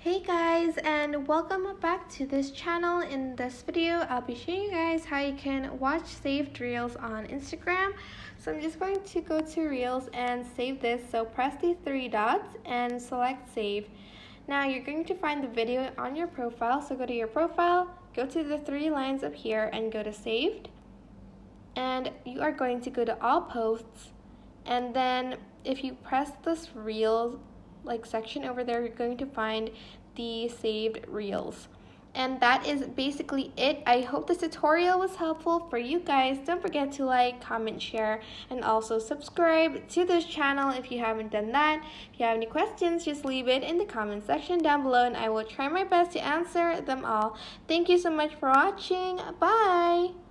Hey guys, and welcome back to this channel. In this video I'll be showing you guys how you can watch saved reels on Instagram. So I'm just going to go to Reels and save this. So press the three dots and select save. Now you're going to find the video on your profile, so go to your profile, go to the three lines up here and go to saved, and you are going to go to all posts, and then if you press this reels section over there, you're going to find the saved reels. And that is basically it. I hope this tutorial was helpful for you guys. Don't forget to like, comment, share, and also subscribe to this channel if you haven't done that. If you have any questions, just leave it in the comment section down below and I will try my best to answer them all. Thank you so much for watching. Bye!